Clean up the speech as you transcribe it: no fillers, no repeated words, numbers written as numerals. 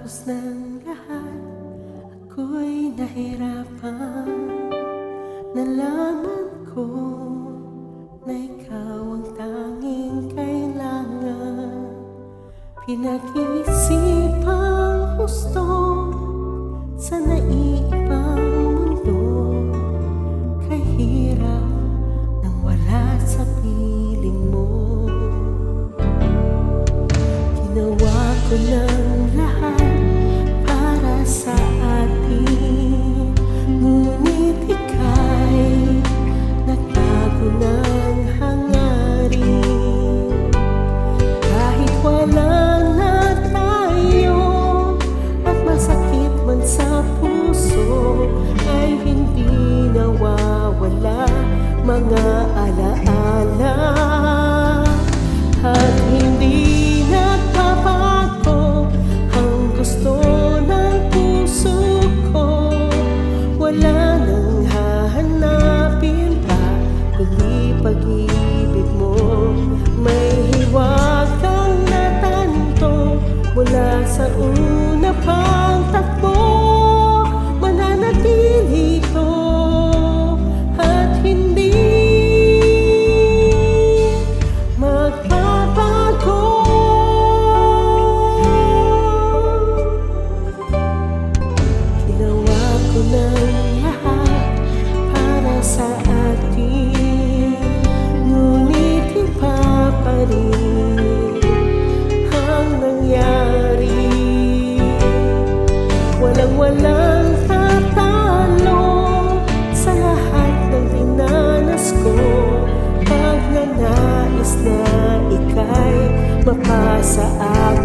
Pagkatapos ng lahat, ako'y nahirapan. Nalaman ko na ikaw ang tanging kailangan. Pinag-iisipang husto sa naiibang mundo. Kahirap nang wala sa piling mo. Ginawa ko ng lahat para sa atin, ngunit ika'y nagtago ng hangarin. Kahit wala na tayo at masakit man sa puso, ay hindi nawawala mga alaala. At hindi nagbabago ang gusto ng puso ko. Wala nang hahanapin pa kundi pag-ibig mo. May hiwagang natanto mula sa una pang takbo. Mananatili ito at hindi magbabago. Ginawa ko ng lahat para sa atin, ngunit iba pa rin ang nangyari. Walang tatalo sa lahat ng dinanas ko. Pag nanais na ika'y mapasa akin,